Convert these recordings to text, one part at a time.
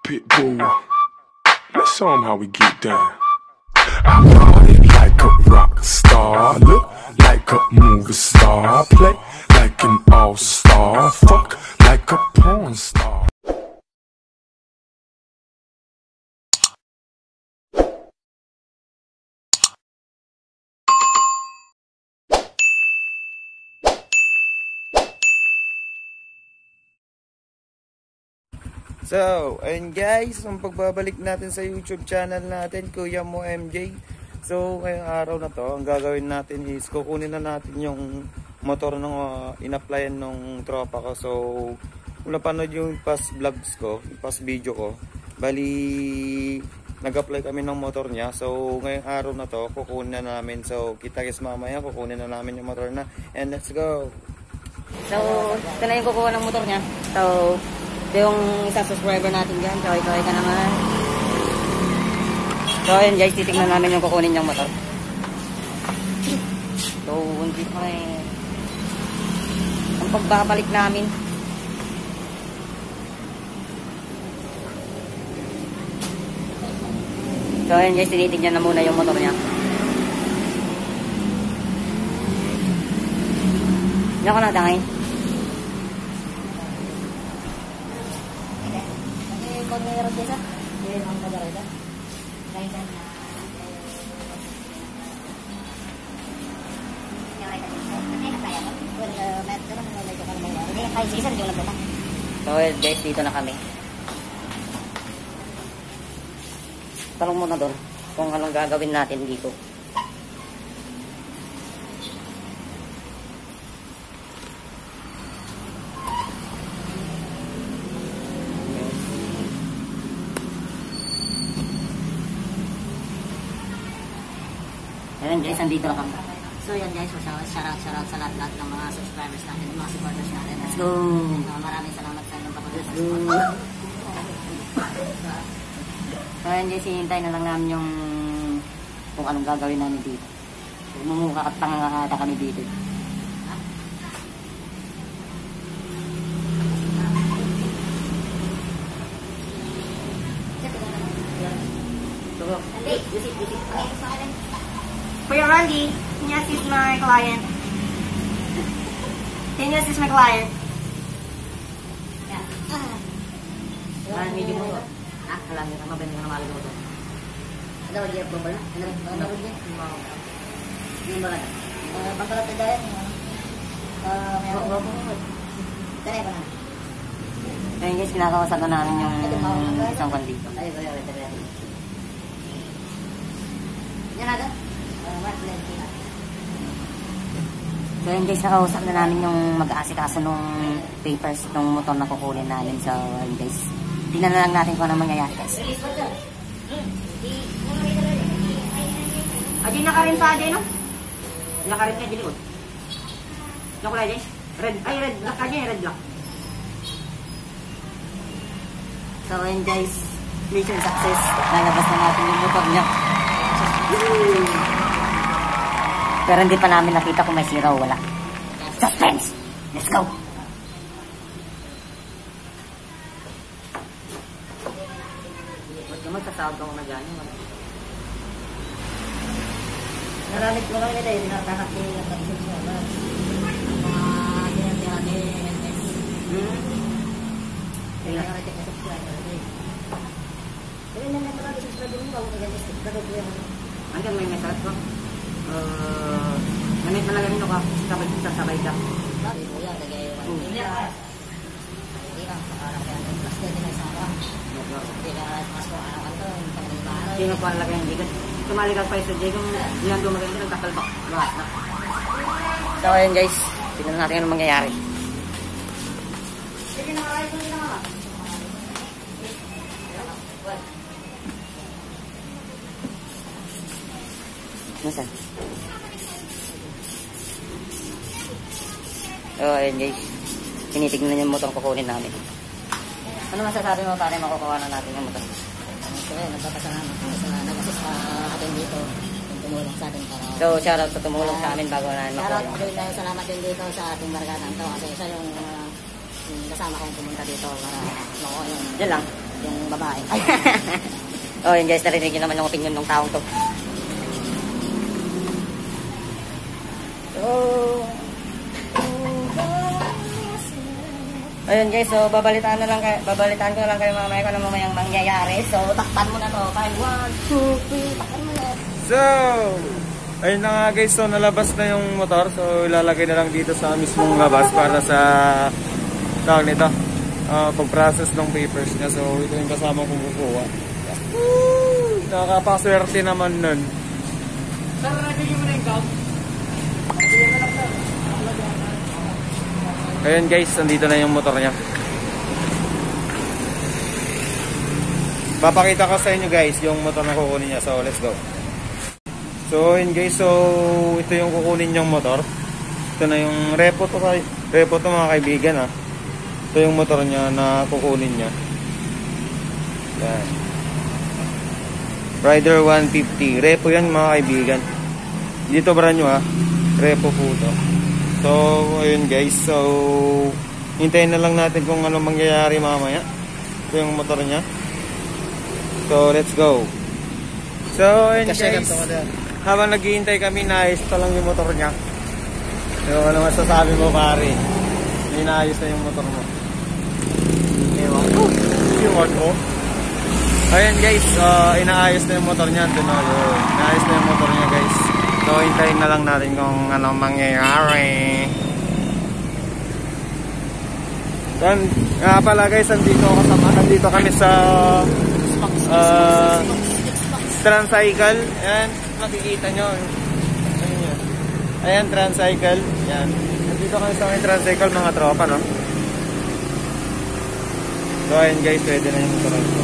Pitbull, let's show 'em how we get down. I party like a rock star, look like a movie star, play like an all-star, fuck like a porn star. So, ayun guys, ang pagbabalik natin sa YouTube channel natin, Kuya Mo MJ. So, ngayong araw na to, ang gagawin natin is kukunin na natin yung motor ng in-applyan ng tropa ko. So, kung napanood yung past vlogs ko, past video ko, bali nag-apply kami ng motor niya. So, ngayong araw na to, kukunin na namin. So, kita guys mamaya, kukunin na namin yung motor na. And let's go! So, ito na yung kukuha ng motor niya. So, ito yung isang subscriber natin dyan. Kaway-kaway ka naman. So ayun guys, titignan namin yung kukunin niyang motor. So, hindi pa ang pagbabalik namin. So ayun guys, tinitignan na muna yung motor niya. Diyan ko lang tangin. Kung meron dito, meron ang taga-reda. Kaya na so guys, dito na kami. Tanong muna doon kung anong gagawin natin dito. Ayan guys, andito na kami. So yan guys, so shout out sa lahat ng mga subscribers natin, mga supporters natin. Let's go! Maraming salamat sa inyong pag-support. So ayan guys, hihintay na lang namin yung kung anong gagawin namin dito. So, mumukha at tanga kami dito. Kuya Randy, can you assist my client? Can you assist my client? Parang medyo mo ito. Alam nyo, mabay mo na malagaw ito. Ano ba yung approval? Ano ba yung? Yung ba ka? Pagkalat na dahil. Tanay ba na? Ayun guys, kinakawasan na namin yung isang kwan dito. Ay, yan natin? So yun guys, nakausap na namin yung mag-aasikaso nung papers nung motor na kukunin namin. So yun guys, tingnan na lang natin kung ano mangyayari guys. Adi na ka rin sa Adi, no? Naka rin ka dilikod. Yung kulay guys? Red black ka dyan, red black. So yun guys, mission success. Lalabas na natin yung motor niya. Pero hindi pa namin nakita kung may sira o wala. Suspense! Let's go! Ba't naman sasawag ako na dyan? Naramit ko lang nila yung nakakapin ng pag-isip siya. Mga tinatira NS. Kaya nakarating na subscriber. Pero naman naman subscriber mo bago kagad Hanggang may message ko. Namit na lang nito ka. Sabay ka. Sabi ko yan, lagay yung hindi lang, pakarap yan. Plus 20 na isang ka. Hindi ka mas kung ano ka to, yung pang-ibaro. Sino pa lagay hindi ka. Tumaligal pa yung Jay kung ilang gumagay nito, nagkakalbak. Lahat na. So ayun guys, tignan natin anong mangyayari. Sige na maray ko nila mga. Nasaan? So ayun guys, tinitignan yung motor kukunin namin. Ano masasabi mo pare, makukuha na natin yung motor? So yun, nagpapasalamat sa nag-assist sa atin dito, yung tumulong sa atin para... So shoutout sa tumulong sa amin bago na makuha. Shoutout din dahil salamat din dito sa ating barkada to kasi siya yung kasama kong pumunta dito para makuha yung... Diyan lang. yung babae. Oh, yun guys, narinig nyo naman yung opinion ng taong to. Ayun guys, so babalitaan ko na lang kayo mamaya kung ano mamayang mangyayari. So, takpan mo na to. 5, 1, 2, 3, takpan mo na. So, ayun na nga guys, so nalabas na yung motor. So, ilalagay na lang dito sa mismong labas para sa tawag nito, pag-process ng papers niya. So, ito yung kasama kong kukuha. Nakakapaswerte naman nun. Sir, nabigyan mo na yung count? Ayun guys, nandito na yung motor niya. Papakita ko sa inyo guys yung motor na kukunin niya. So, let's go. So, ayun guys, so ito yung kukunin niyang motor. Ito na yung repo to mga kaibigan ha. Ito yung motor niya na kukunin niya. Yan. Rider 150. Repo yan mga kaibigan. Dito brand new ha. Repo po to. So, ayun guys. So, hintayin na lang natin kung ano mangyayari mamaya. Ito yung motor niya. So, let's go. So, ayun guys. Habang naghihintay kami, naayos pa lang yung motor niya. So, ano masasabi mo pare? Inaayos na yung motor mo. Ewan ko. Ayun guys, inaayos na yung motor niya. Inaayos na yung motor niya guys. So, hintayin na lang natin kung ano mangyayari. Then, nga pala guys, nandito kami sa Transcycle. Ayan, makikita nyo. Ayan, Transcycle. Ayan. Nandito kami sa Transcycle, mga tropa, no? So, ayan guys, pwede na yung motor ko.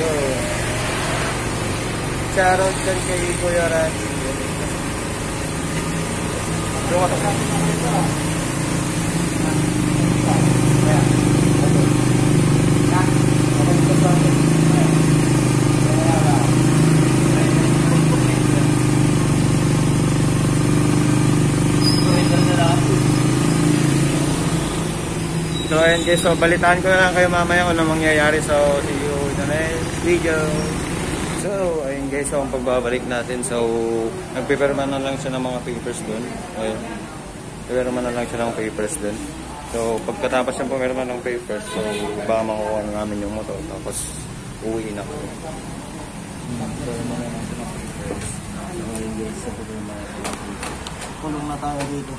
Yo. Shoutout dyan kay Kuya Randy. So, so ayan guys, so balitaan ko na lang kayo mamaya kung ano mangyayari. So see you in the next video. So ayun guys, so ang pagbabalik natin, so nagpipirma na lang siya ng mga papers dun. Ayun, nagpipirma na lang siya ng papers dun. So pagkatapos siyang pumirma ng papers, so baka makukuha na namin yung motor, tapos uwi na ko. Ayun guys, so pumirma na siya. Kulong na tayo dito.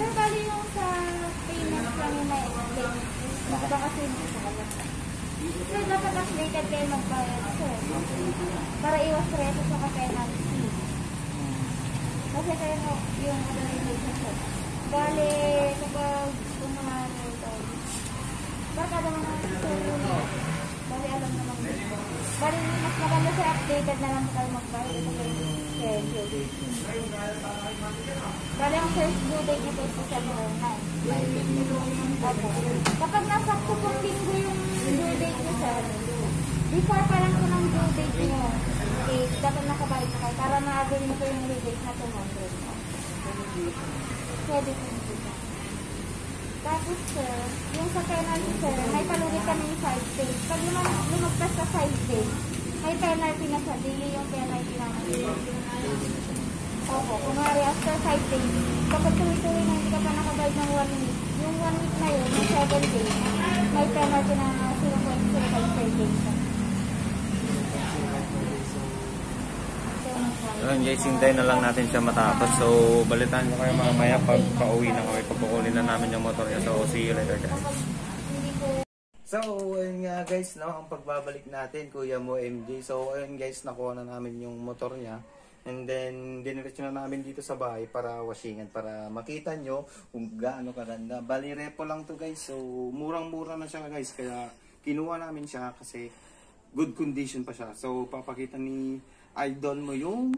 Sir, bali yung sa payment lang yung may update. Baka kasi sir, dapat updated kayo magbayad, sir. Para iwas reso sa penalty. Kasi kayo yung update, sir. Bali, kapag kumahal ito, baka naman sir, bali alam naman. Bali, mas maganda sir, updated na lang kayo magbayad. Ito kayo schedule. Bali, ang first due date nito is December 9. Opo. Kapag nasakto pong linggo yung due date nyo, sir, before pa lang po ng due date nyo, okay, dapat nakabayad na kayo para ma-avail mo po yung rebate na 200. Pwede po nito. Tapos, sir, yung sa penalty, sir, may palulit kami yung 5 days. Pag lumagpas sa 5 days, may penalty na sa daily yung penalty naman. Opo, kumari after 5 days, kapag tuloy-tuloy na hindi ka pa nakabayad ng 1 week, yung 1 week na yun, yung 7 days, may penalty na 0.05 per day. Ayun guys, hintayin na lang natin siya matapos. So, balitaan ko kayo mamaya pag pauwi na kami. Pagkukulin na namin yung motor niya. So, see you later guys. So, ayun nga guys, no, ang pagbabalik natin, Kuya Mo MJ. So, ayun guys, nakuha na namin yung motor niya. And then, diniretso na namin dito sa bahay para washingan, para makita nyo kung gaano kaganda. Bali, repo lang to guys. So, murang-mura na siya guys. Kaya, kinuha namin siya kasi good condition pa siya. So, papakita ni idol mo yung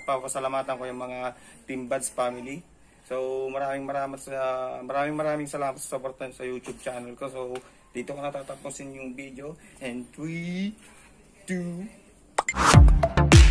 papasalamatan ko yung mga Team Buds family. So maraming salamat sa support sa YouTube channel ko. So dito ko natatapusin yung video. And 3, 2